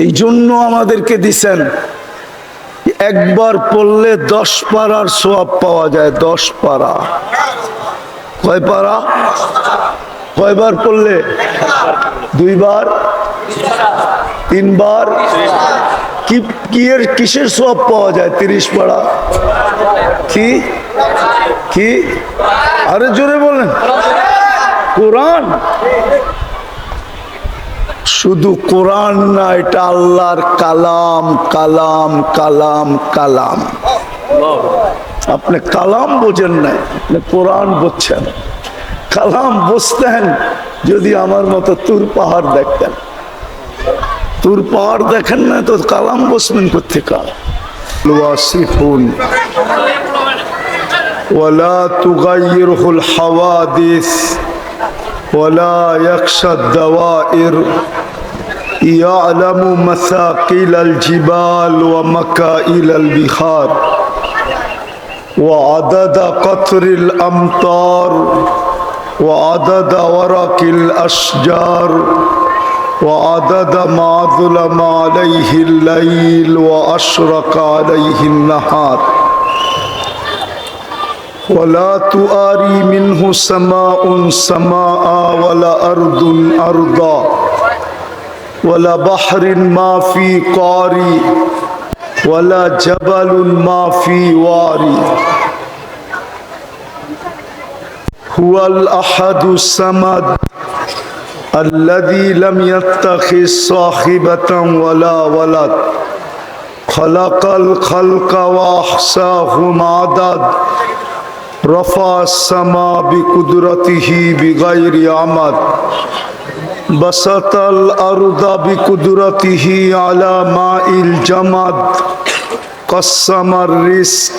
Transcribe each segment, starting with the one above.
এই জন্য আমাদেরকে দিছেন একবার পড়লে 10 পারার সওয়াব পাওয়া যায়। 10 পারা। কয় পারা? কয়বার পড়লে? 2 বার, 3 বার। কিসের সওয়াব পাওয়া যায়? 30 পারা। কি কি? আরে জোরে বলেন। কোরআন। শুধু কোরআন না, এটা আল্লাহর কালাম। কালাম কালাম কালাম। আপনি কালাম বোঝেন নাই, আপনি কোরআন বুঝছেন। কালাম বুঝতেন যদি আমার মতো তুর পাহাড় দেখতেন। তুর পাহাড় দেখেন না তো কালাম বুঝবেন কোথেকে? ওয়াসিফুন ওয়ালা তুগাইয়িরহুল হাওয়াদিস ওয়ালা ইয়াখশাদ দাওয়াইর ইয়ালামু মাসাকিলাল জিবাল ওয়া মাকাইলাল বিহার ওয়া আদাদা কতরিল আমতার ওয়া আদাদা ওয়ারাকিল আশজার ওয়া আদাদা মা যুলামা আলাইহিল লাইল ওয়া আশরাকা আলাইহিন নাহার ولا تؤاري منه سماء سماء ولا أرض أرضا ولا بحر ما في قاري ولا جبل ما في واري هو الأحد الصمد الذي لم يتخذ صاحبة ولا ولد خلق الخلق وأحصاهم عدد رفع السماء بقدرته بغير عمد بسط الأرض بقدرته على ماء الجمد قسم الرزق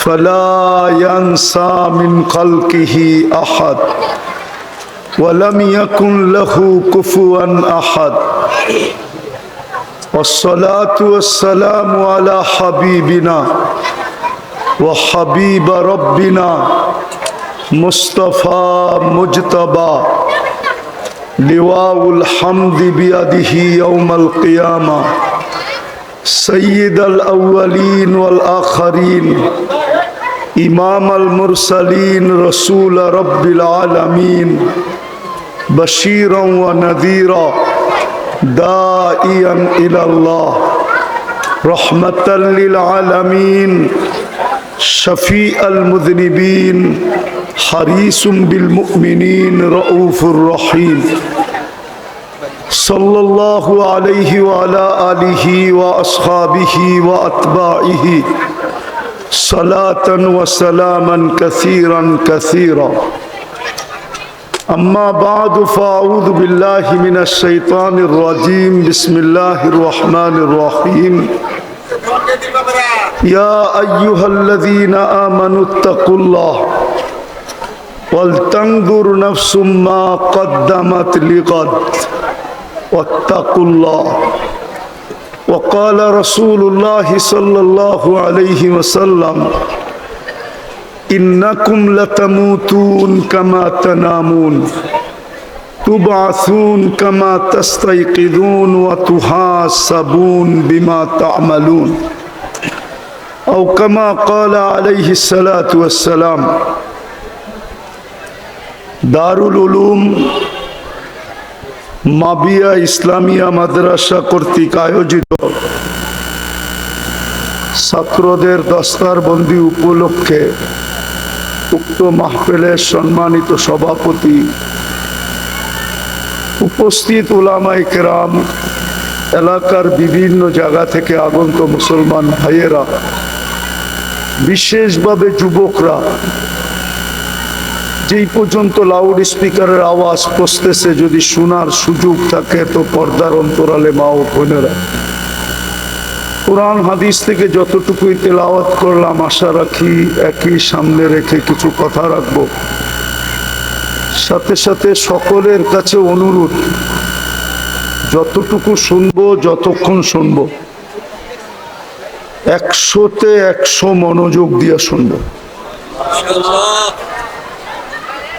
فلا ينسى من خلقه أحد ولم يكن له كفوا أحد والصلاة والسلام على حبيبنا وحبيب ربنا مصطفى مجتبى لواء الحمد بيده يوم القيامة سيد الأولين والآخرين إمام المرسلين رسول رب العالمين بشيرا ونذيرا داعيا إلى الله رحمة للعالمين شفيع المذنبين حريص بالمؤمنين رؤوف رحيم صلى الله عليه وعلى آله وأصحابه وأتباعه صلاة وسلاما كثيرا كثيرا أما بعد فأعوذ بالله من الشيطان الرجيم بسم الله الرحمن الرحيم يا أيها الذين آمنوا اتقوا الله ولتنظر نفس ما قدمت لغد واتقوا الله وقال رسول الله صلى الله عليه وسلم إنكم لتموتون كما تنامون تبعثون كما تستيقظون وتحاسبون بما تعملون أو كما قال عليه الصلاة والسلام দারুল উলুম মাবিয়া ইসলামিয়া মাদ্রাসা কর্তৃক আয়োজিত ছাত্রদের দস্তারবন্দি উপলক্ষে উক্ত মাহফিলের সম্মানিত সভাপতি, উপস্থিত উলামায়ে কেরাম, এলাকার বিভিন্ন জায়গা থেকে আগত মুসলমান ভাইয়েরা, বিশেষভাবে যুবকরা, যেই পর্যন্ত লাউড স্পিকারের আওয়াজ পৌঁছতেছে যদি শোনার সুযোগ থাকে তো পর্দার অন্তরালে মা ও বোনেরা, কোরআন হাদিস থেকে যতটুকুই তেলাওয়াত করলাম আশা রাখি একই সামনে রেখে কিছু কথা রাখবো। সাথে সাথে সকলের কাছে অনুরোধ, যতটুকু শুনবো, যতক্ষণ শুনবো 100-তে 100 মনোযোগ দিয়ে শুনবো,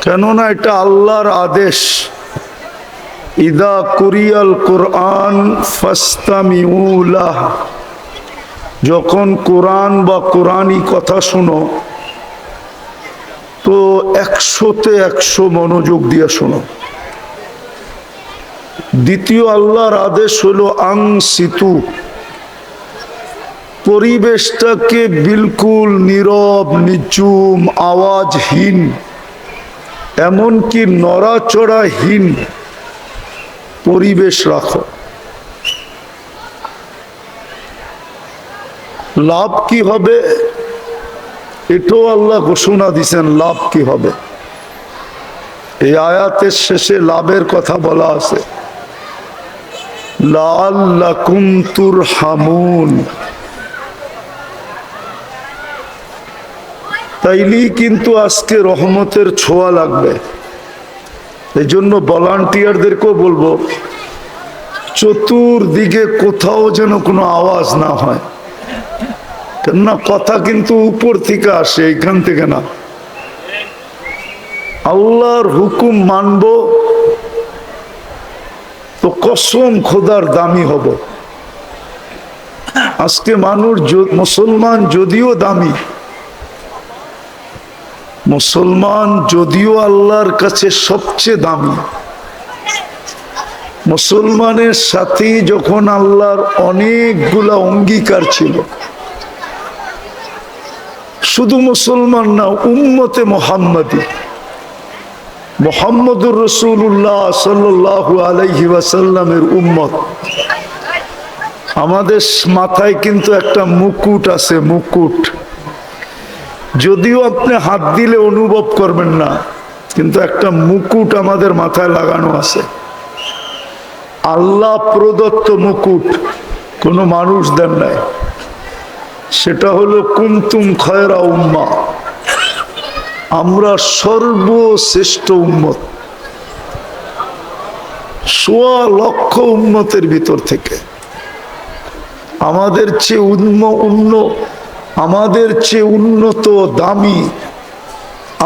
কেননা এটা আল্লাহর আদেশ। ইদা কুরিয়াল কোরআন ফাস্তামিউ লাহ, যখন কোরআন বা কোরআনী কথা শুনো তো 100-তে 100 মনোযোগ দিয়ে শোনো। দ্বিতীয় আল্লাহর আদেশ হলো আনসিতু, পরিবেশটাকে বিলকুল নীরব, নিঝুম, আওয়াজহীন, এমনকি নড়াচড়াহীন পরিবেশ রাখো। লাভ কি হবে এটাও আল্লাহ ঘোষণা দিয়েছেন, লাভ কি হবে। এই আয়াতের শেষে লাভের কথা বলা আছে, লাআল্লাকুম তুরহামুন, তাইলেই কিন্তু আজকে রহমতের ছোঁয়া লাগবে। এই জন্য ভলান্টিয়ারদেরকেও বলবো, চতুর্দিকে কোথাও যেন কোনো আওয়াজ না হয়, কেননা কথা কিন্তু উপর থেকে আসে, এখান থেকে না। আল্লাহর হুকুম মানব তো কসম খোদার দামি হব। আজকে মানুষ, মুসলমান যদিও দামি, মুসলমান যদিও আল্লাহর কাছে সবচেয়ে দামি, মুসলমানের সাথে যখন আল্লাহর অনেকগুলা অঙ্গীকার ছিল, শুধু মুসলমান না, উম্মতে মুহাম্মাদি, মুহাম্মদুর রাসূলুল্লাহ সাল্লাল্লাহু আলাইহি ওয়াসাল্লামের উম্মত। আমাদের মাথায় কিন্তু একটা মুকুট আছে, মুকুট, যদিও আপনি হাত দিলে অনুভব করবেন না, কিন্তু একটা মুকুট আমাদের মাথায় লাগানো আছে। আল্লাহ প্রদত্ত মুকুট, কোনো মানুষ দেন নাই। সেটা হলো কুনতুম খায়রা উম্মাহ, আমরা সর্বশ্রেষ্ঠ উম্মত। ১৬ লক্ষ উম্মতের ভিতর থেকে আমাদের চেয়ে আমাদের চেয়ে উন্নত, দামি,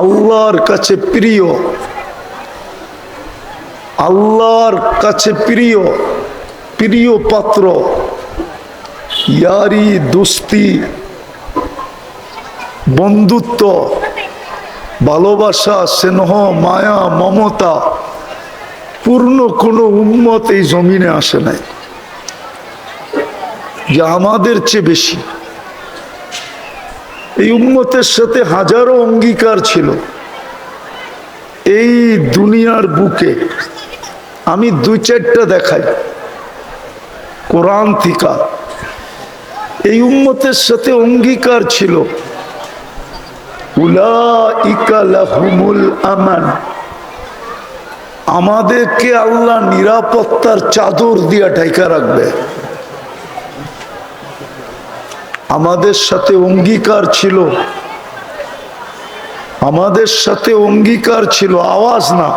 আল্লাহর কাছে প্রিয়, আল্লাহর কাছে প্রিয়, প্রিয় পাত্র, ইয়ারি, দোস্তি, বন্ধুত্ব, ভালোবাসা, স্নেহ, মায়া, মমতা পূর্ণ কোনো উম্মত এই জমিনে আসে নাই যে আমাদের চেয়ে বেশি। এই উম্মতের সাথে হাজারো অঙ্গীকার ছিল এই দুনিয়ার বুকে। আমি 2-4টা দেখাই কোরআন থেকে। এই উম্মতের সাথে অঙ্গীকার ছিল, উলাইকা লাহুমুল আমান, আমাদেরকে আল্লাহ নিরাপত্তার চাদর দিয়া ঢাকা রাখবে। আমাদের সাথে অঙ্গীকার ছিল, আমাদের সাথে অঙ্গীকার ছিল, আওয়াজ না,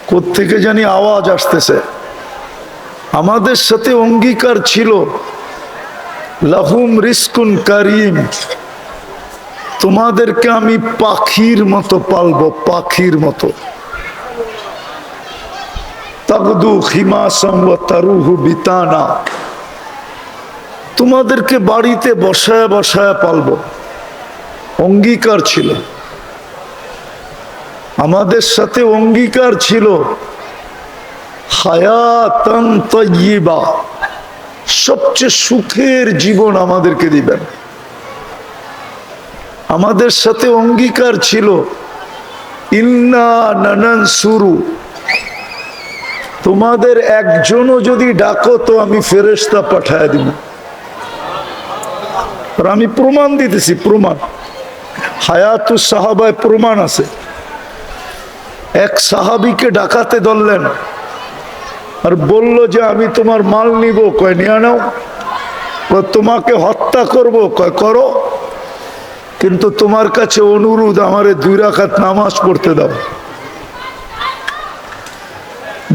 কোত্থেকে জানি আওয়াজ আসতেছে। আমাদের সাথে অঙ্গীকার ছিল, লাহুম রিজকুন কারীম, তোমাদেরকে আমি পাখির মতো পালবো, পাখির মতো। তাগদু খিমাসাম ওয়া তারুহু বিতানা, তোমাদেরকে বাড়িতে বসায় বসায় পালবো। অঙ্গীকার ছিল। আমাদের সাথে অঙ্গীকার ছিল, হায়াতান তাইয়্যিবা, সবচেয়ে সুখের জীবন আমাদেরকে দিবেন। আমাদের সাথে অঙ্গীকার ছিল, ইন্না নানানসুরু, তোমাদের একজনও যদি ডাকো তো আমি ফেরেশতা পাঠায় দিব। আর আমি প্রমাণ দিতেছি, প্রমাণ হায়াতুস সাহাবায় প্রমাণ আছে। এক সাহাবীকে ডাকাতে ধরলেন আর বলল যে আমি তোমার মাল নিব, কয় নিয়ে নাও। তোমাকে হত্যা করব, কয় করো, কিন্তু তোমার কাছে অনুরোধ, আমারে 2 রাকাত নামাজ পড়তে দাও।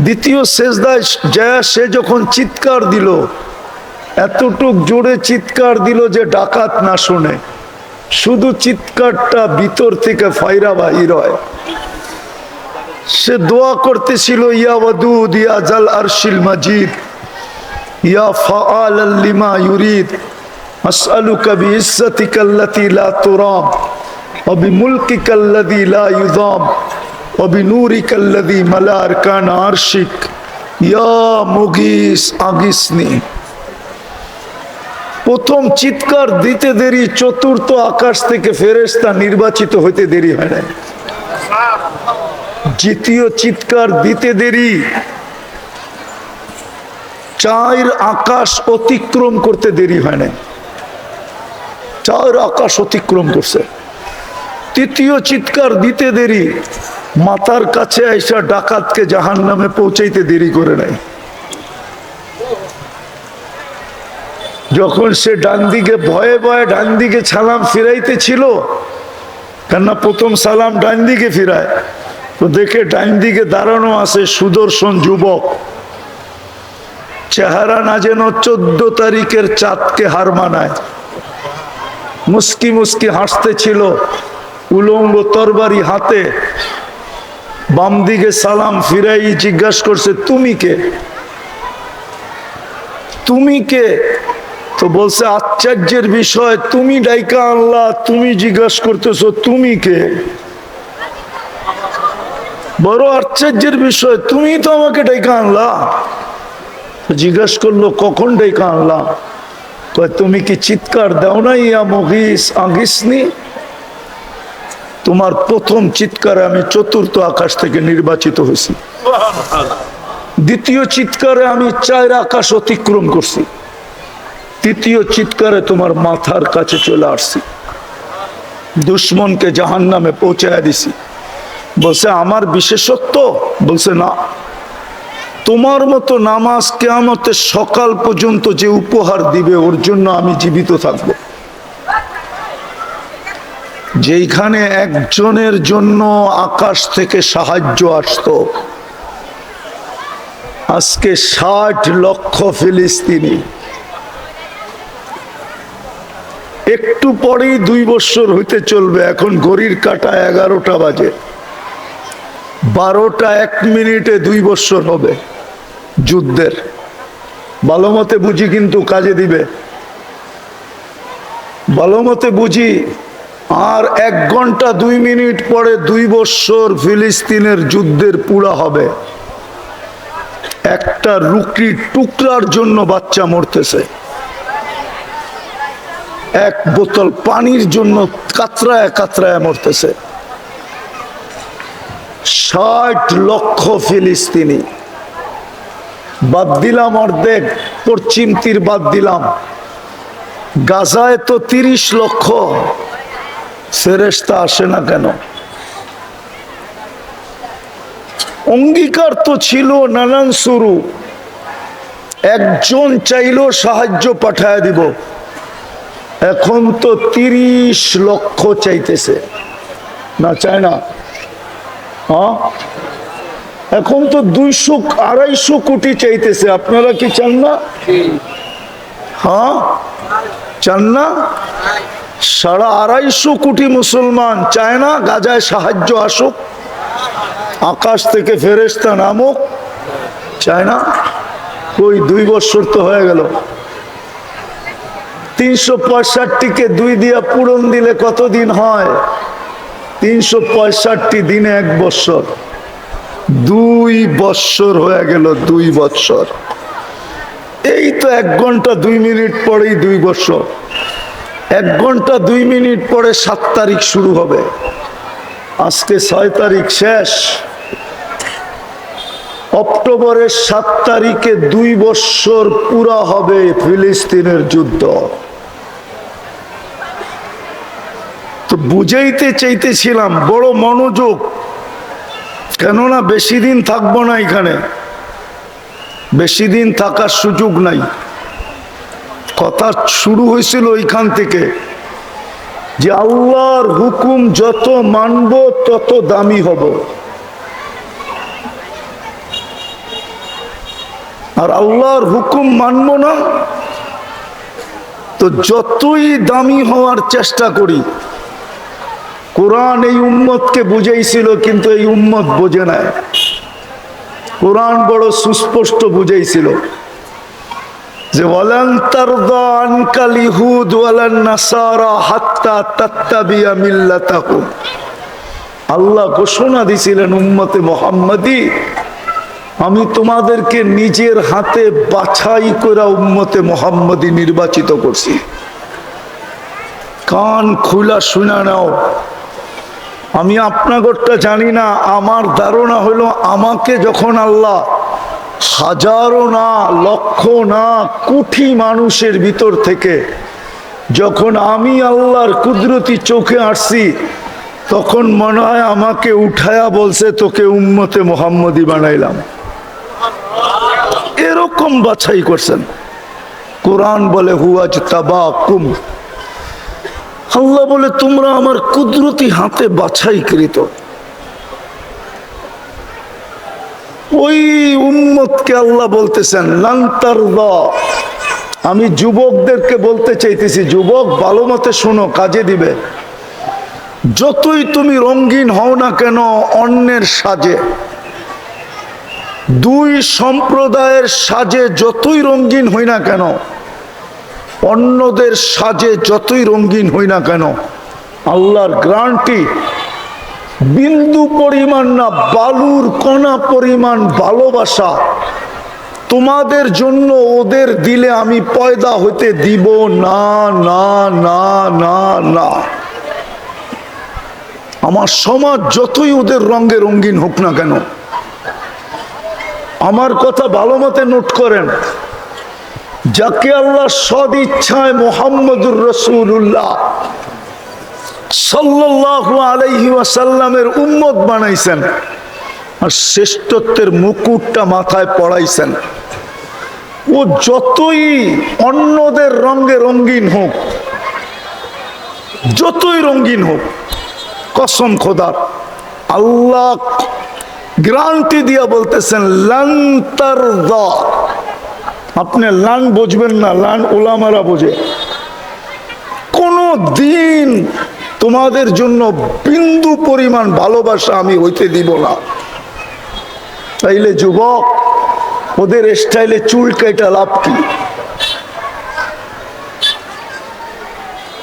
দ্বিতীয় সেজদায় যায় সে যখন চিৎকার দিল, এতটুক জোরে চিৎকার দিল যে ডাকাত না শুনে, শুধু চিৎকারটা ভিতর থেকে ফায়রা বাহির হয়। সে দোয়া করতেছিল, ইয়া ওয়াদুদ ইয়া জাল আরশিল মাজিদ ইয়া ফাআলাল লিমা ইউরিদ আসআলুকা বিইজ্জাতিকাল্লাতী লা তুরাম ওয়া বিমুলকিকাল্লাযী লা ইউযাম ওয়া বিনূরিকাল্লাযী মালা আরকানা আরশিক ইয়া মুগীস আগিসনি। প্রথম চিৎকার দিতে দেরি, চতুর্থ আকাশ থেকে ফেরেশতা নির্বাচিত হইতে দেরি হয় না। দ্বিতীয় চিৎকার দিতে দেরি, চার আকাশ অতিক্রম করতে দেরি হয় না, চার আকাশ অতিক্রম করছে। তৃতীয় চিৎকার দিতে দেরি, মাথার কাছে আইসা ডাকাতকে জাহান্নামে পৌঁছাইতে দেরি করে নাই। যখন সে ডান দিকে ভয়ে ভয়ে ডান দিকে সালাম ফিরাইতে ছিল, কেননা প্রথম সালাম ডান দিকে ফিরায়, তো দেখে ডান দিকে দাঁড়ানো আছে সুদর্শন যুবক, চেহারা না যেন 14 তারিখের চাঁদকে হার মানায়, মুস্কি মুস্কি হাসতেছিল, উলঙ্গ তরবারি হাতে। বাম দিকে সালাম ফিরাই জিজ্ঞাসা করছে, তুমি কে? তুমি কে? তো বলছে, আশ্চর্যের বিষয়, তুমি ডাইকা আল্লাহ, তুমি জিজ্ঞাসা করতেছো তুমি কে? বড় আশ্চর্যের বিষয়, তুমি তো আমাকে ডাইকা আনলা। জিজ্ঞাসা করলো, কখন ডাইকা আনলা? কয়, তুমি কি চিৎকার দাও না, ইয়া মুগীস আগিসনি? তোমার প্রথম চিৎকারে আমি চতুর্থ আকাশ থেকে নির্বাচিত হয়েছি, দ্বিতীয় চিৎকারে আমি 4 আকাশ অতিক্রম করছি, তৃতীয় চিৎকারে তোমার মাথার কাছে চলে আসছি, দুশ্মনকে জাহান্নামে পৌঁছায় দিছি। বলছে, আমার বিশেষত্ব? বলছে, না, তোমার মতো নামাজ কিয়ামতের সকাল পর্যন্ত যে উপহার দিবে ওর জন্য আমি জীবিত থাকব। যেখানে একজনের জন্য আকাশ থেকে সাহায্য আসতো, আজকে 60 লক্ষ ফিলিস্তিনি। একটু পরেই 2 বছর হইতে চলবে, এখন ঘড়ির কাঁটা 11টা বাজে, 12টা 1 মিনিটে 2 বছর হবে যুদ্ধের। ভালো মতে বুঝি, কিন্তু কাজে দিবে, ভালো মতে বুঝি। আর 1 ঘন্টা 2 মিনিট পরে 2 বছর ফিলিস্তিনের যুদ্ধের পুরা হবে। একটা রুটির টুকরার জন্য বাচ্চা মরতেছে, 1 বোতল পানির জন্য কাতরায় কাতরায় মরতেছে। 60 লক্ষ ফিলিস্তিনি, বাদ দিলাম অর্ধেক, পশ্চিম তীর বাদ দিলাম, গাজায় তো 30 লক্ষ। ফেরেশতা আসে না কেন? অঙ্গীকার তো ছিল নানান শুরু, একজন চাইলেও সাহায্য পাঠায় দিব। এখন তো 30 লক্ষ চাইতেছে, না চায় না? হ্যাঁ, এখন তো 200-250 কোটি চাইতেছে। আপনারা কি চান না? হ্যাঁ, চান না? 250 কোটি মুসলমান চায় না গাজায় সাহায্য আসুক, আকাশ থেকে ফেরেশতা নামুক? চায় না? ওই 2 বছর তো হয়ে গেল। 365কে 2 দিয়া পূরণ দিলে কত দিন হয়? 365 দিনে 1 বছর, 2 বছর হয়ে গেল, 2 বছর। এই তো 1 ঘন্টা 2 মিনিট পরেই 2 বছর। 1 ঘন্টা 2 মিনিট পরে 7 তারিখ শুরু হবে, আজকে 6 তারিখ শেষ। অক্টোবরের 7 তারিখে 2 বছর পুরা হবে ফিলিস্তিনের যুদ্ধ। তো বুঝাইতে চাইতেছিলাম, বড় মনোযোগ, কেননা বেশি দিন থাকবো না এখানে, বেশি দিন থাকার সুযোগ নাই। কথা শুরু হয়েছিল ওইখান থেকে যে আল্লাহর হুকুম যত মানব তত দামি হব, আর আল্লাহর হুকুম মানব না তো যতই দামি হওয়ার চেষ্টা করি কোরআন এই উম্মতকে বুঝাইছিল, কিন্তু এই উম্মত বোঝে নাই। কোরআন বড় সুস্পষ্ট বুঝাইছিল যে ওয়ালান তারদা আনকাল ইহুদ ওয়ালান নাসারা হাত্তা তাত্তাবিয়া মিল্লাতাহুম। আল্লাহ ঘোষণা দিছিলেন উম্মতে মুহাম্মাদি, আমি তোমাদেরকে নিজের হাতে বাছাই করে উম্মতে মুহাম্মাদি নির্বাচিত করছি। কান খুলা শুনা নাও। আমি আপনাদেরটা জানি না, আমার ধারণা হলো আমাকে যখন আল্লাহ হাজারো না লক্ষ না কোটি মানুষের ভিতর থেকে যখন আমি আল্লাহর কুদরতি চোখে আসছি, তখন মনে হয় আমাকে উঠায়া বলছে তোকে উম্মতে মুহাম্মাদি বানাইলাম। এরকম বাছাই করছেন। কোরআন বলে হুয়াজ তাবাকুম, আল্লাহ বলে তোমরা আমার কুদরতি হাতে বাছাইকৃত। ওই উম্মতকে আল্লাহ বলতেছেন লান তারদা। আমি যুবকদেরকে বলতে চাইতেছি, যুবক ভালো মতে শোনো, কাজে দিবে। যতই তুমি রঙিন হও না কেন অন্যের সাজে, দুই সম্প্রদায়ের সাজে যতই রঙিন হই না কেন, অন্যদের সাজে যতই রঙিন হই না কেন, আল্লাহর গ্যারান্টি বিন্দু পরিমাণ না, বালুর কণা পরিমাণ ভালোবাসা তোমাদের জন্য ওদের দিলে আমি পয়দা হইতে দিব না, না, না, না, না। আমার সমাজ যতই ওদের রঙে রঙিন হোক না কেন, আমার কথা ভালো মতে নোট করেন, যাকে আল্লাহ সদ ইচ্ছায় মুহাম্মদুর রাসূলুল্লাহ সাল্লাল্লাহু আলাইহি ওয়াসাল্লামের উম্মত বানাইছেন আর শ্রেষ্ঠত্বের মুকুটটা মাথায় পড়াইছেন, ও যতই অন্যদের রঙে রঙিন হোক, যতই রঙিন হোক, কসম খোদার, আল্লাহ গ্যারান্টি দিয়া বলতেছেন লান তারদা। আপনি লান বুঝবেন না, লান উলামারা বোঝে। কোন দিন তোমাদের জন্য বিন্দু পরিমাণ ভালোবাসা আমি হইতে দিব না। তাইলে যুবক, ওদের স্টাইলে চুল কাটা লাভ কি?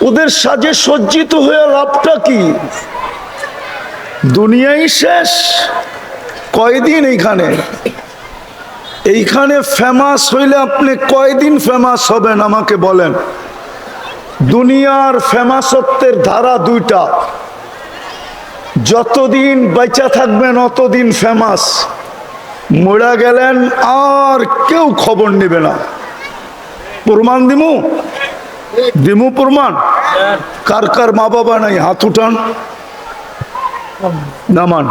ওদের সাজে সজ্জিত হয়ে লাভটা কি? দুনিয়াই শেষ। কয়দিন এইখানে ফেমাস হইলে আপনি কয়দিন ফেমাস হবেন আমাকে বলেন? দুনিয়ার ফেমাসত্বের ধারা দুইটা, যতদিন বেঁচে থাকবেন অতদিন ফেমাস, মরে গেলেন আর কেউ খবর নেবে না। প্রমাণ দিমু প্রমাণ। কার কার মা বাবা নাই হাত উঠান, নামান।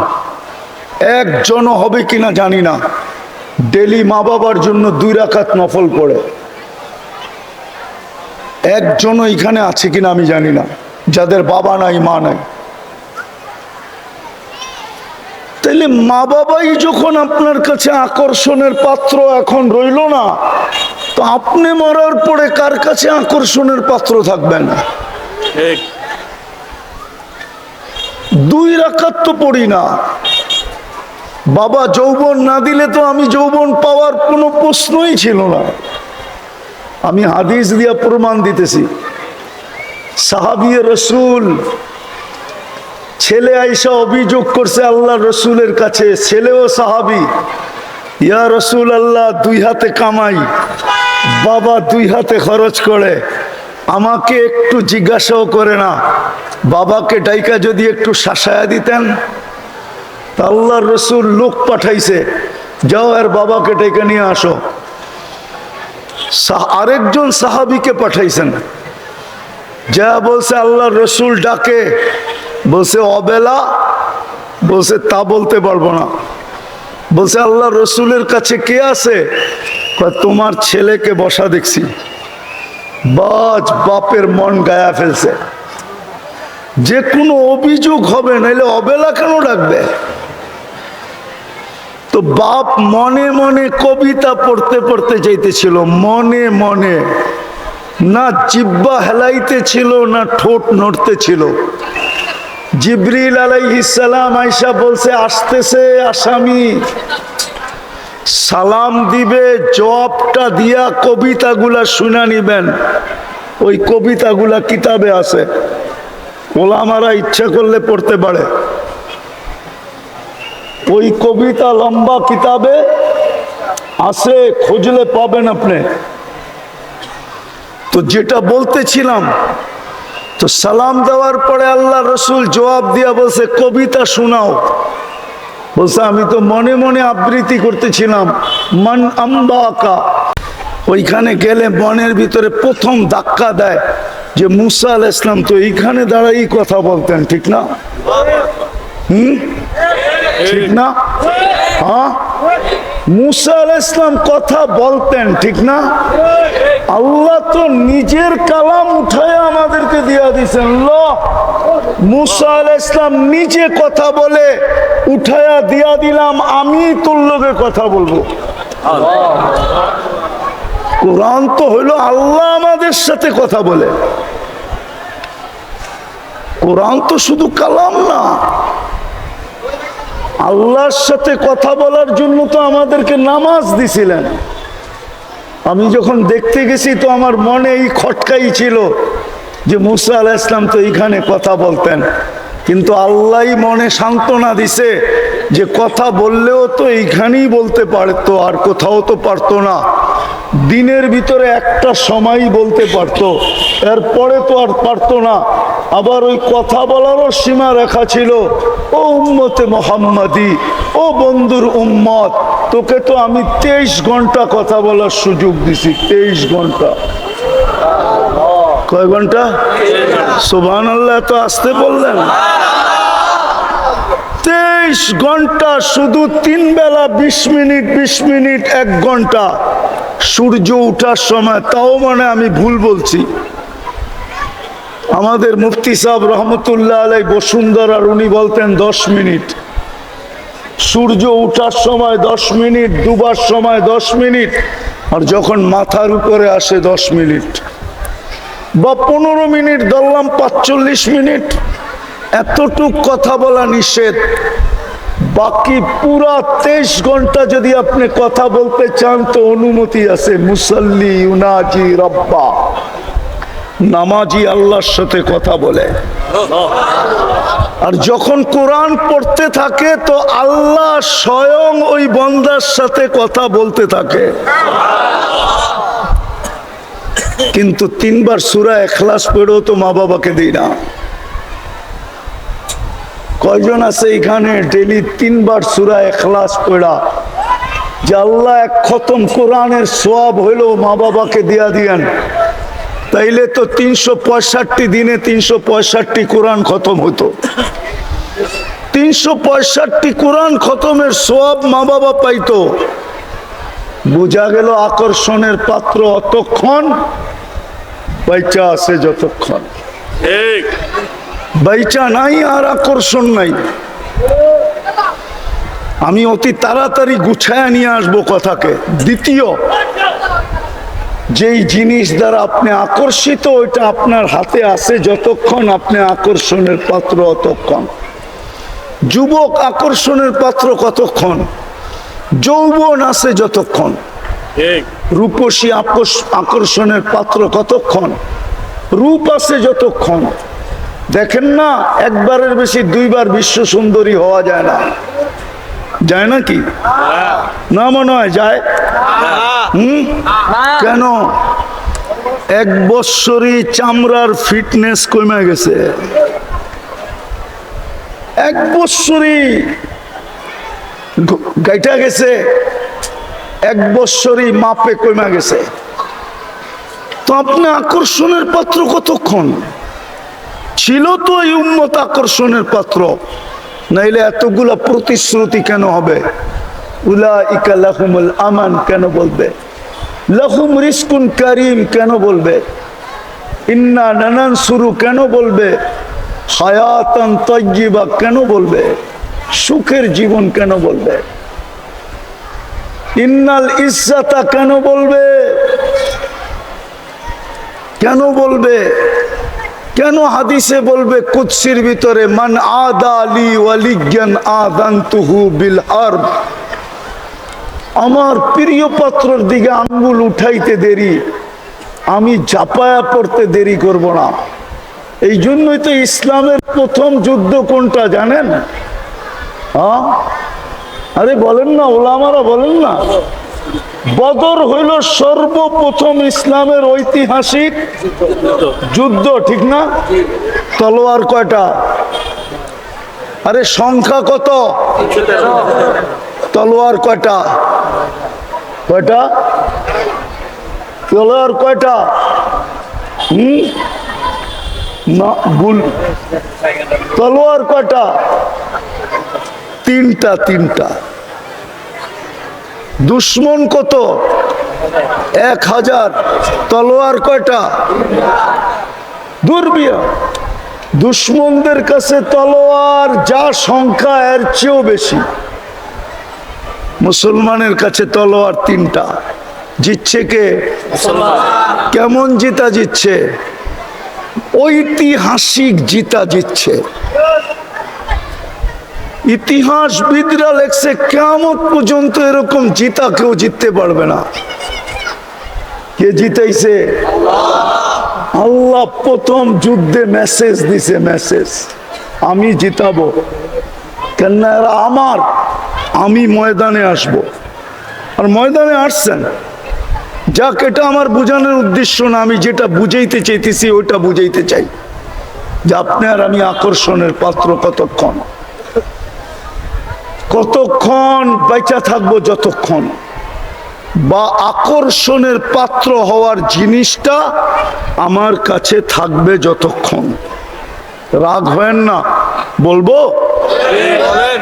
একজনও হবে কিনা জানি না ডেলি মা বাবার জন্য 2 রাকাত নফল পড়ে। একজনও এখানে আছে কিনা আমি জানি না যাদের বাবা নাই মা নাই। তাইলে মা বাবাই যখন আপনার কাছে আকর্ষণের পাত্র এখন রইল না, তো আপনি মরার পরে কার কাছে আকর্ষণের পাত্র থাকবেন? 2 রাকাত তো পড়ি না। বাবা যৌবন না দিলে তো আমি যৌবন পাওয়ার কোনো প্রশ্নই ছিল না। আমি হাদিস দিয়া প্রমাণ দিতেছি। সাহাবী রাসূল ছেলে আয়েশা অভিযোগ করছে আল্লাহ রসুলের কাছে, ছেলেও সাহাবী, ইয়া রসুল আল্লাহ 2 হাতে কামাই, বাবা 2 হাতে খরচ করে, আমাকে একটু জিজ্ঞাসাও করে না, বাবাকে ডাইকা যদি একটু শাসায়া দিতেন। আল্লাহর রসুল লোক পাঠাইছে, যাও আর বাবাকে ডেকে নিয়ে আসো। আরেকজন সাহাবীকে পাঠাইছেন, যা বলছে আল্লাহর রসুল ডাকে, বলছে অবেলা, বলছে তা বলতে পারবো না। বলছে আল্লাহর রসুলের কাছে কে আছে? তোমার ছেলেকে বসা দেখছি। বাজ বাপের মন গায়া ফেলছে, যে কোনো অভিযোগ হবে, নাইলে অবেলা কেন ডাকবে? তো বাপ মনে মনে কবিতা পড়তে পড়তে যাইতেছিল, মনে মনে, না জিহ্বা হেলাইতে ছিল না ঠোঁট নড়তে ছিল। জিবরিল আলাইহিস সালাম আয়েশা বলছে আসতেছে আসামি, সালাম দিবে, জবাবটা দিয়া কবিতাগুলা শুনা নিবেন। ওই কবিতাগুলা কিতাবে আছে, ওলামারা ইচ্ছা করলে পড়তে পারে। ওই কবিতা লম্বা কিতাবে আছে, খুঁজলে পাবেন আপনি। তো যেটা বলতেছিলাম, তো সালাম দেওয়ার পরে আল্লাহ রসুল জবাব দিয়া বলছে কবিতা শোনাও। বলছে আমি তো মনে মনে আবৃত্তি করতেছিলাম, মান আম্বাকা। ওইখানে গেলে বনের ভিতরে প্রথম ধাক্কা দেয় যে মুসা আলাইহিস সালাম তো এইখানে দাঁড়াই কথা বলতেন, ঠিক না? ঠিক না? হ্যাঁ, মুসা আলাইহিস সালাম কথা বলতেন, ঠিক না? আল্লাহ তো নিজের কালাম উঠায় আমাদেরকে দিয়া দিয়েছেন। মুসা আলাইহিস সালাম নিজে কথা বলে উঠায়া দিয়া দিলাম, আমি তোর লগে কথা বলবো। কোরআন তো হইল আল্লাহ আমাদের সাথে কথা বলে। কোরআন তো শুধু কালাম না, আল্লাহর সাথে কথা বলার জন্য তো আমাদেরকে নামাজ দিছিলেন। আমি যখন দেখতে গেছি তো আমার মনে এই খটকাই ছিল যে মুসা আলাইহিস সালাম তো এইখানে কথা বলতেন, কিন্তু আল্লাহই মনে সান্ত্বনা দিছে যে কথা বললেও তো এইখানেই বলতে পারতো, আর কোথাও তো পারতো না। দিনের ভিতরে একটা সময়ই বলতে পারতো, এরপরে তো আর পারতো না। আবার ওই কথা বলারও সীমা রেখা ছিল। ও উম্মতে মুহাম্মাদি, ও বন্ধুর উম্মত, তোকে তো আমি 23 ঘন্টা কথা বলার সুযোগ দিছি। 23 ঘন্টা। কয় ঘন্টা? সুবহানাল্লাহ, তো আসতে বললেন। 23 ঘন্টা, শুধু 3 বেলা 20 মিনিট 20 মিনিট 1 ঘন্টা। সূর্য উঠার সময়, তাও মানে আমি ভুল বলছি, আমাদের মুফতি সাহেব রহমতুল্লাহ আলাই বসুন্ধরার উনি বলতেন 10 মিনিট। সূর্য উঠার সময় 10 মিনিট, ডুবার সময় 10 মিনিট, আর যখন মাথার উপরে আসে 10 মিনিট, বা 15 মিনিট ধরলাম, 45 মিনিট। এতটুক কথা বলা নিষেধ। বাকি পুরা 23 ঘন্টা যদি আপনি কথা বলতে চান তো অনুমতি আছে। মুসাল্লি ইউনাজি রব্বা, নামাজি আল্লাহর সাথে কথা বলে। আর যখন কোরআন পড়তে থাকে তো আল্লাহ স্বয়ং ওই বান্দার সাথে কথা বলতে থাকে। কিন্তু 3 বার সূরা ইখলাস পড়েও তো মা বাবাকে দিই না। কয়জন আছে এখানে ডেলি 3 বার সূরা ইখলাস পড়া যে আল্লাহ 1 খতম কোরআনের সওয়াব হইলো মা বাবাকে দিয়া দিয়েন? তাইলে তো 365 দিনে 365 কোরআন খতম হতো। 365 কোরআন খতমের সওয়াব মা বাবা পাইতো। বোঝা গেল আকর্ষণের পাত্র অতক্ষণ বাইচা আছে যতক্ষণ। ঠিক, বাইচা নাই আর আকর্ষণ নাই। আমি অতি তাড়াতাড়ি গুছায়া নিয়ে আসবো কথাকে। দ্বিতীয়, যেই জিনিস দ্বারা আপনি আকর্ষিত ওইটা আপনার হাতে আছে যতক্ষণ আপনি আকর্ষণের পাত্র অতক্ষণ। যুবক আকর্ষণের পাত্র কতক্ষণ? যৌবন আছে যতক্ষণ। রূপসী আকর্ষণের পাত্র কতক্ষণ? রূপ আছে যতক্ষণ। দেখেন না, একবারের বেশি 2 বার বিশ্ব সুন্দরী হওয়া যায় না। যায় নাকি? না, মনে হয় যায়। কেন? 1 বৎসরই চামড়ার ফিটনেস কমে গেছে। 1 বৎসরই গাইটা গেছে, 1 বৎসরই মাপে কমে গেছে। তো আপনি আকর্ষণের পাত্র কতক্ষণ? ছিল তো এই উম্মত আকর্ষণের পাত্র, নাইলে এতগুলা প্রতিশ্রুতি কেন হবে? উলাইকা লাহুমুল আমান কেন বলবে? লাহুম রিজকুন কারীম কেন বলবে? ইন্না নানানসুরু কেন বলবে? হায়াতান তাইয়্যিবা কেন বলবে? সুখের জীবন কেন বলবে? ইন্নাল ইজ্জাতা কেন বলবে? কেন বলবে? কেন হাদিসে বলবে কুদসির ভিতরে মান আদা লি ওয়ালিয়ান আযানতুহু বিল হারব, আমার প্রিয় পাত্রর দিকে আঙ্গুল উঠাইতে দেরি, আমি ঝাঁপায়া পড়তে দেরি করব না। এই জন্যই তো ইসলামের প্রথম যুদ্ধ কোনটা জানেন? হ্যাঁ, আরে বলেন না, ওলামারা বলেন না। বদর হইল সর্বপ্রথম ইসলামের ঐতিহাসিক যুদ্ধ, ঠিক না? তলোয়ার কয়টা? আরে সংখ্যা কত? তলোয়ার কয়টা? কয়টা তলোয়ার কয়টা? না ভুল, তলোয়ার কয়টা? তিনটা। তিনটা। দুশ্মন কত? 1000। তলোয়ার কয়টা? দুর্বিয়া। দুশ্মনদের কাছে তলোয়ার যা সংখ্যা এর চেয়েও বেশি, মুসলমানের কাছে তলোয়ার 3টা। জিতছে কে? কেমন জিতা জিতছে? ঐতিহাসিক জিতা জিতছে। ইতিহাসবিদরা লেখছে কিয়ামত পর্যন্ত এরকম জিতা কেউ জিততে পারবে না। কে জিতাইছে? আল্লাহ প্রথম যুদ্ধে মেসেজ দিছে, মেসেজ, আমি জিতাবো, কেন এরা আমার, আমি ময়দানে আসব। আর ময়দানে আসছেন। যাক, এটা আমার বোঝানোর উদ্দেশ্য না, আমি যেটা বুঝাইতে চাইতেছি ওইটা বুঝাইতে চাই যে আপনি আর আমি আকর্ষণের পাত্র কতক্ষণ, কতক্ষণ বেঁচে থাকবো, যতক্ষণ, বা আকর্ষণের পাত্র হওয়ার জিনিসটা আমার কাছে থাকবে যতক্ষণ। রাগ হয় না, বলবো।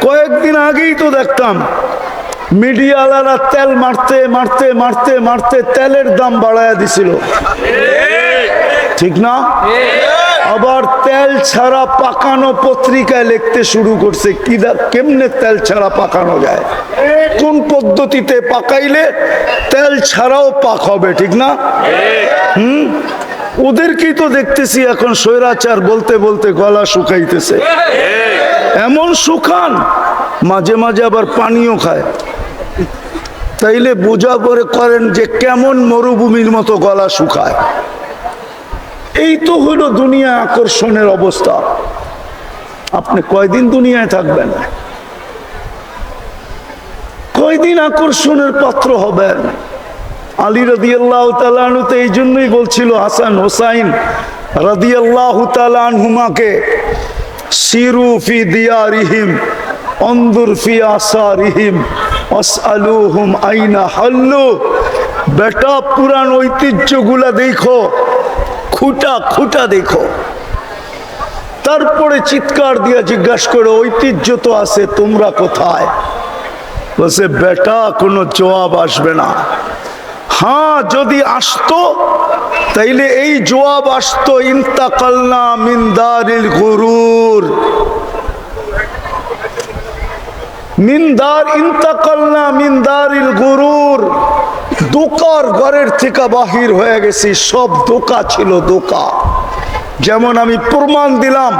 কয়েকদিন আগেই তো দেখতাম মিডিয়াওয়ালারা তেল মারতে মারতে মারতে মারতে তেলের দাম বাড়ায় দিছিল, ঠিক না? আবার তেল ছাড়া পাকানো পত্রিকায় লিখতে শুরু করছে কেমনে তেল ছাড়া পাকানো যায়, কোন পদ্ধতিতে পাকাইলে তেল ছাড়াও পাক হবে, ঠিক না? ওদেরকেই তো দেখতেছি এখন স্বৈরাচার বলতে বলতে গলা শুকাইতেছে। এমন শুকান, মাঝে মাঝে আবার পানিও খায়। তাইলে বোঝা করে করেন যে কেমন মরুভূমির মতো গলা শুকায়। এই তো হলো দুনিয়া আকর্ষণের অবস্থা। আপনি কয়দিন দুনিয়ায় থাকবেন? কয়দিন আকর্ষণের পাত্র হবেন? আলী রাদিয়াল্লাহু তাআলা আনহু তো এই জন্যই বলছিল হাসান হোসাইন রাদিয়াল্লাহু তাআলা আনহুমাকে, সিরু ফি দিয়ারিহিম অনজুর ফি আসারিহিম আসআলুহুম আইনা হাল্লু। বেটা, পুরান ঐতিহ্যগুলা দেখো, খুঁটা খুঁটা দেখো, তারপরে চিৎকার দিয়ে জিজ্ঞাসা করো ঐতিহ্য তো আছে, তোমরা কোথায়? বলছে বেটা, কোনো জবাব আসবে না। হ্যাঁ, যদি আসতো তাইলে এই জবাব আসতো, ইন্তাকালনা মিন দারিল গুরুর, ইন্তাকালনা মিন দারিল গুরুর, দোকার ঘরের থেকে বাহির হয়ে গেছি। সব দোকা ছিল, দোকা। যেমন আমি প্রমাণ দিলাম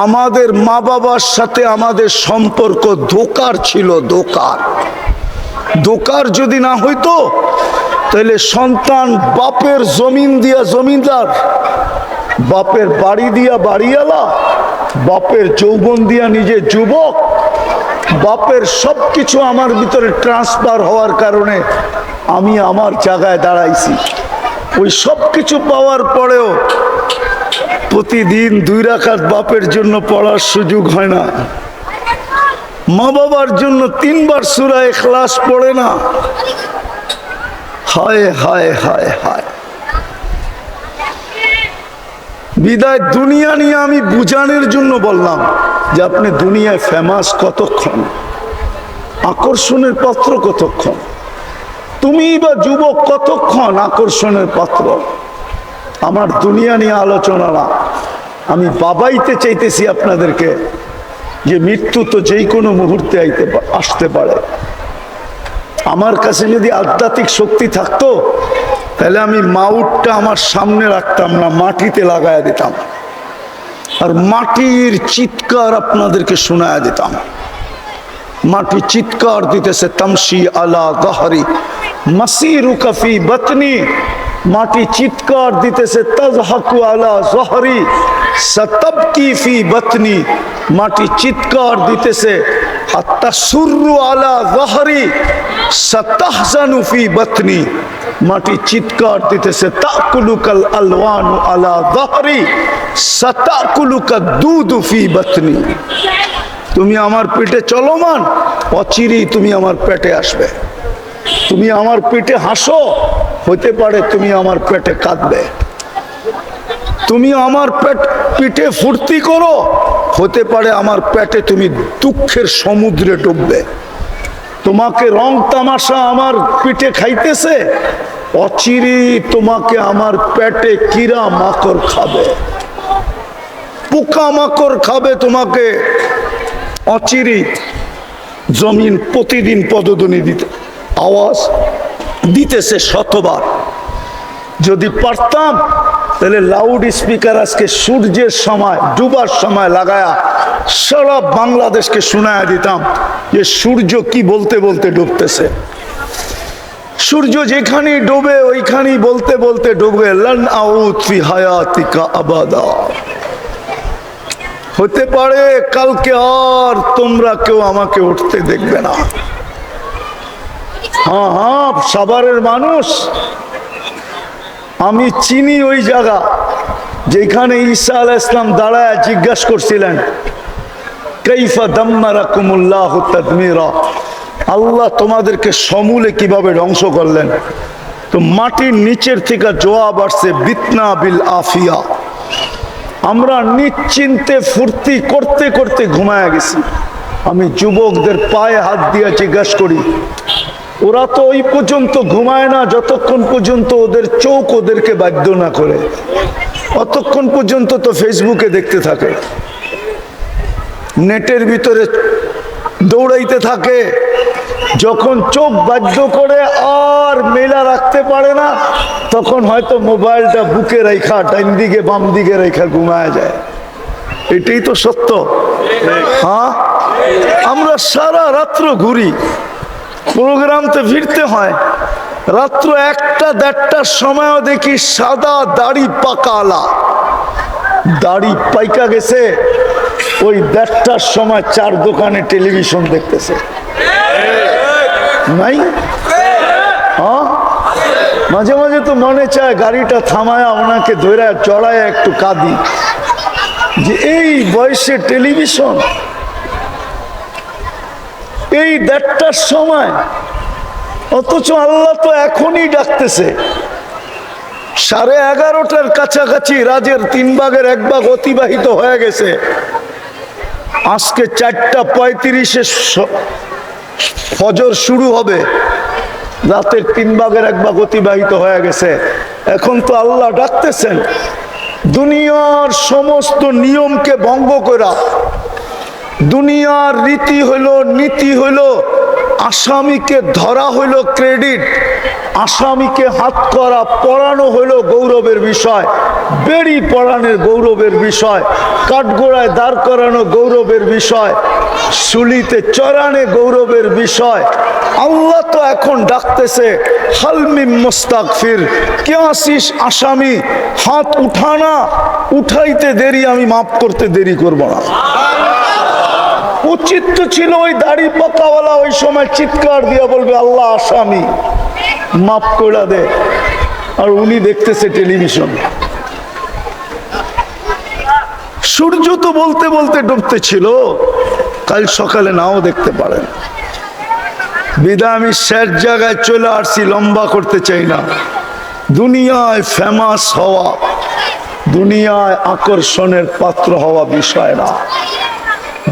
আমাদের মা বাবার সাথে আমাদের সম্পর্ক দোকার ছিল, দোকার। দোকার যদি না হইতো তাহলে সন্তান বাপের জমিন দিয়া জমিদার, বাপের বাড়ি দিয়া বাড়িওয়ালা, বাপের যৌবন দিয়া নিজে যুবক, বাপের সবকিছু আমার ভিতরে ট্রান্সফার হওয়ার কারণে আমি আমার জায়গায় দাঁড়াইছি। ওই সব কিছু পাওয়ার পরেও প্রতিদিন 2 রাকাত বাপের জন্য পড়ার সুযোগ হয় না, মা বাবার জন্য 3 বার সূরা ইখলাস পড়ে না। হায় হায় হায় হায়। বিদায় দুনিয়া নিয়ে আমি বুঝানোর জন্য বললাম যে আপনি দুনিয়ায় ফেমাস কতক্ষণ, আকর্ষণের পাত্র কতক্ষণ, তুমি বা যুবক কতক্ষণ আকর্ষণের পাত্র। আমার দুনিয়া নিয়ে আলোচনা না, আমি বাবাইতে চাইতেছি আপনাদেরকে যে মৃত্যু তো যেই কোনো মুহূর্তে আসতে পারে। আমার কাছে যদি আধ্যাত্মিক শক্তি থাকতো তাহলে আমি মাউটটা আমার সামনে রাখতাম না, মাটিতে লাগায় দিতাম, আর মাটির চিৎকার আপনাদেরকে শোনায় দিতাম। মাটি চিৎকার দিতেছে, তামশি আলা গহরি মাসিরুকা ফি বাতনি। মাটি চিৎকার দিতেছে, তাজহাকু আলা জহরি সাতাবকি ফি বাতনি। মাটি চিৎকার দিতেছে, আতাসুররু আলা জহরি সাতাহজানু ফি বাতনি। মাটি চিৎকার দিতেছে, তাকুলুকাল আলওয়ানু আলা জহরি সাতাকুলুকা দুদু ফি বাতনি। তুমি আমার পেটে চলমান, অচিরেই তুমি আমার পেটে আসবে। তুমি আমার পেটে হাসো, হতে পারে তুমি আমার পেটে কাঁদবে। তুমি আমার পিঠে ফুর্তি করো, হতে পারে আমার পেটে তুমি দুঃখের সমুদ্রে ডুববে। তোমাকে রং তামাশা আমার পিঠে খাইতেছে, অচিরেই তোমাকে আমার পেটে কিরা মাকড় খাবে, পোকা মাকড় খাবে তোমাকে। অচিরেই জমিন প্রতিদিন পদধ্বনি দিতে আওয়াজ দিতেছে শতবার। যদি পারতাম তাহলে লাউড স্পিকার আজকে সূর্যের সময় ডুবার সময় লাগায়া সারা বাংলাদেশকে শোনায়া দিতাম যে সূর্য কি বলতে বলতে ডুবতেছে। সূর্য যেখানেই ডোবে ওইখানেই বলতে বলতে ডুবে, লান আউদ ফি হায়াতিকা আবাদা। হতে পারে কালকে আর তোমরা কেউ আমাকে উঠতে দেখবে না। হ্যাঁ হ্যাঁ, সাভারের মানুষ, আমি চিনি ওই জায়গা যেখানে ঈসা আলাইহিস সালাম দাঁড়ায় জিজ্ঞাসা করছিলেন, কাইফা দাম্মারাকুমুল্লাহু তাদমিরা, আল্লাহ তোমাদেরকে সমূলে কিভাবে ধ্বংস করলেন। তো মাটির নিচের থেকে জবাব আসছে, বিতনা বিল আফিয়া। আমরা নিশ্চিন্তে ফুর্তি করতে করতে ঘুমায় গেছি। আমি যুবকদের পায়ে হাত দিয়ে জিজ্ঞাসা করি, ওরা তো ওই পর্যন্ত ঘুমায় না যতক্ষণ পর্যন্ত ওদের চোখ ওদেরকে বাধ্য না করে। অতক্ষণ পর্যন্ত তো ফেসবুকে দেখতে থাকে, নেটের ভিতরে দৌড়াইতে থাকে। যখন চোখ বাধ্য করে আর মেলা রাখতে পারে না, তখন হয়তো মোবাইলটা বুকে রেখা ডাইন দিকে বাম দিকে রেখা ঘুমায় যায়। এটাই তো সত্য। হ্যাঁ, আমরা সারা রাত্র ঘুরি, প্রোগ্রামতে ফিরতে হয়। রাত্র 1টা-1:30টার সময়ও দেখি সাদা দাড়ি পাকালা, দাড়ি পাইকা গেছে, ওই 1:30টার সময় 4 দোকানে টেলিভিশন দেখতেছে। নাই? হ্যাঁ, মাঝে মাঝে তো মনে চায় গাড়িটা থামায়া ওনাকে ধরে চড়ায় একটু কাঁদি যে এই বয়সে টেলিভিশন, এই 1:30টার সময়। অথচ আল্লাহ তো এখনই ডাকতেছে। 11:30টার কাছাকাছি রাজের 3 ভাগের 1 ভাগ অতিবাহিত হয়ে গেছে। আজকে 4:35-এ ফজর শুরু হবে, রাতের 3 ভাগের 1 ভাগ অতিবাহিত হয়ে গেছে। এখন তো আল্লাহ ডাকতেছেন, দুনিয়ার সমস্ত নিয়মকে ভঙ্গ করা, দুনিয়ার রীতি হইল নীতি হইল, আসামিকে ধরা হইল ক্রেডিট, আসামিকে হাত করা পড়ানো হইল গৌরবের বিষয়, বেড়ি পড়ানোর গৌরবের বিষয়, কাঠগোড়ায় দাঁড় করানো গৌরবের বিষয়, শুলিতে চড়ানো গৌরবের বিষয়। আল্লাহ তো এখন ডাকতেছে, হালমিম মুস্তাগফির, কে আসিস আসামি, হাত উঠানা, উঠাইতে দেরি, আমি মাফ করতে দেরি করব না। উচিত তো ছিল ওই দাড়ি পাকাওয়ালা ওই সময় চিৎকার দিয়ে বলবে, আল্লাহ আসামি মাফ করে দে, আর উনি দেখতেছে টেলিভিশন। সূর্য তো বলতে বলতে ডুবতে ছিল, কাল সকালে নাও দেখতে পারেন। বিদায় আমি শেষ জায়গায় চলে আসছি, লম্বা করতে চাই না। দুনিয়ায় ফেমাস হওয়া, দুনিয়ায় আকর্ষণের পাত্র হওয়া বিষয় না,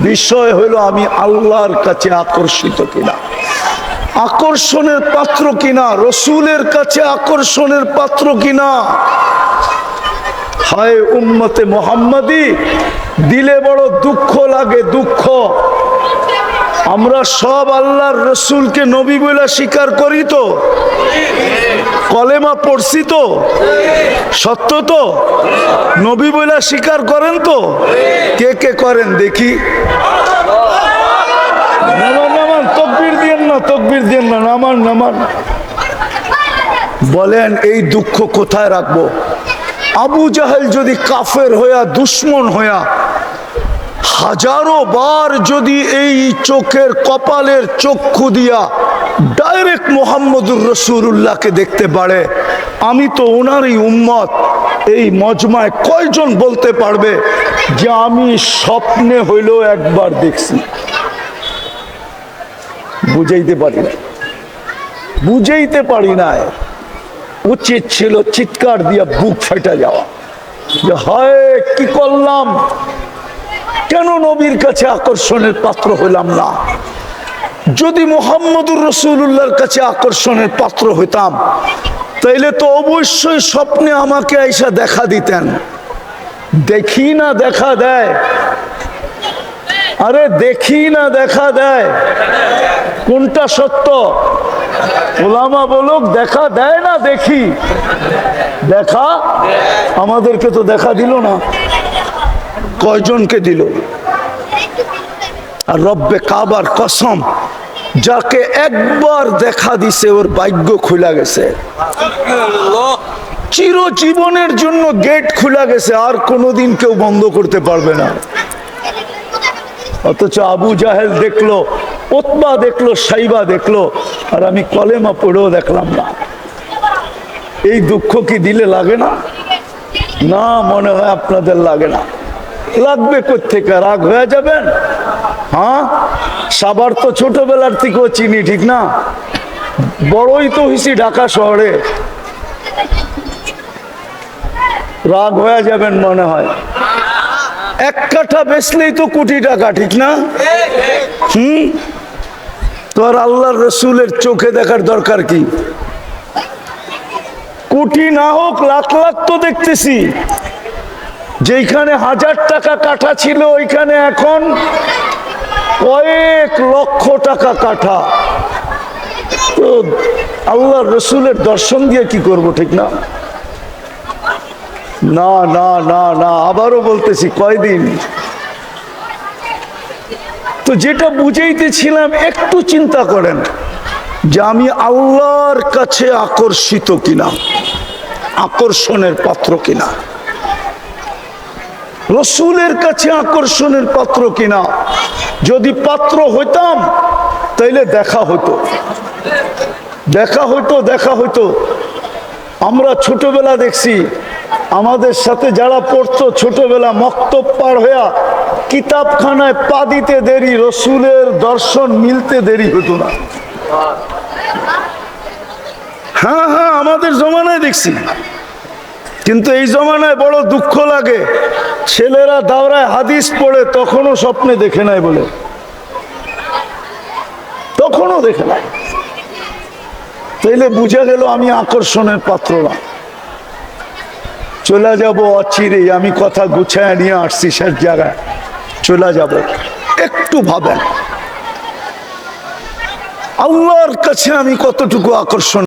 বিষয় হলো আমি আল্লাহর কাছে আকর্ষিত কিনা, আকর্ষণের পাত্র কিনা, রসুলের কাছে আকর্ষণের পাত্র কিনা। হায় উম্মতে মুহাম্মাদি, দিলে বড় দুঃখ লাগে, দুঃখ। আমরা সব আল্লাহর রসুলকে নবী বলে স্বীকার করি তো? কলেমা পড়ছি তো? সত্য তো? নবী বলে স্বীকার করেন তো? কে কে করেন দেখি? নামান নামান, তকবীর দিয়েন না, তকবীর দিয়েন না, নামান নামান। বলেন এই দুঃখ কোথায় রাখবো? আবু জাহেল যদি কাফের হইয়া, দুশ্মন হইয়া, হাজারো বার যদি এই চোখের কপালের চক্ষু দিয়া ডাইরেক্ট মোহাম্মদুর রসুল্লাহকে দেখতে পারে, আমি তো ওনারই উম্মত, এই মজমায় কয়জন বলতে পারবে যে আমি স্বপ্নে হইলেও একবার দেখছি? বুঝাইতে পারি না, বুঝাইতে পারি না। উচিত ছিল চিৎকার দিয়া বুক ফেটে যাওয়া, যে হায় কি করলাম, কেন নবীর কাছে আকর্ষণের পাত্র হইলাম না? যদি মুহাম্মদুর রাসূলুল্লাহর কাছে আকর্ষণের পাত্র হইতাম, তাইলে তো অবশ্যই স্বপ্নে আমাকে আইসা দেখা দিতেন। দেখি না দেখা দেয়, আরে দেখি না দেখা দেয়, কোনটা সত্য? ওলামা বলুক দেখা দেয় না দেখি? দেখা, আমাদেরকে তো দেখা দিল না। কয়জনকে দিল? আর রব্বে কাবার কসম, যাকে একবার দেখা দিছে ওর ভাগ্য খুলে গেছে, চিরজীবনের জন্য গেট খুলে গেছে, আর কোনোদিন কেউ বন্ধ করতে পারবে না। অথচ আবু জাহেল দেখলো, উতবা দেখলো, সাইবা দেখলো, আর আমি কলেমা পড়েও দেখলাম না। এই দুঃখ কি দিলে লাগে না? না, মনে হয় আপনাদের লাগে না। লাগবে কোত্থেকে? রাগ হয়ে যাবেন? হ্যাঁ, সাবার তো ছোটবেলার থেকেও চিনি, ঠিক না? বড়ই তো হইছি ঢাকা শহরে, রাগ হয়ে যাবেন মনে হয়। এক কাঠা বেচলেই তো কোটি টাকা, ঠিক না? তো আর আল্লাহর রসুলের চোখে দেখার দরকার কি? কোটি না হোক লাখ লাখ তো দেখতেছি। যেখানে 1000 টাকা কাঠা ছিল, ওইখানে এখন কয়েক লক্ষ টাকা কাঠা। তো আল্লাহর রসুলের দর্শন দিয়ে কি করব, ঠিক না? না না না না, আবারও বলতেছি, কয়দিন? তো যেটা বুঝাইতেছিলাম, একটু চিন্তা করেন যে আমি আল্লাহর কাছে আকর্ষিত কিনা, আকর্ষণের পাত্র কিনা, রসুলের কাছে আকর্ষণের পাত্র কিনা। যদি পাত্র হইতাম তাইলে দেখা হতো, দেখা হইতো, দেখা হইতো। আমরা ছোটবেলা দেখছি, আমাদের সাথে যারা পড়তো ছোটবেলা, মক্তব পার হইয়া কিতাবখানায় পা দিতে দেরি, রসুলের দর্শন মিলতে দেরি হতো না। হ্যাঁ হ্যাঁ, আমাদের জমানায় দেখছি। কিন্তু এই জমানায় বড় দুঃখ লাগে, ছেলেরা দাওরায় হাদিস পড়ে, তখনও স্বপ্নে দেখে নাই বলে, তখনও দেখে নাই। তাইলে বুঝা গেল আমি আকর্ষণের পাত্র না। চলে যাব অচিরেই, আমি কথা গুছায় নিয়ে আসছি, শেষ জায়গায় চলে যাব। একটু ভাবেন, আল্লাহর কাছে আমি কতটুকু আকর্ষণ।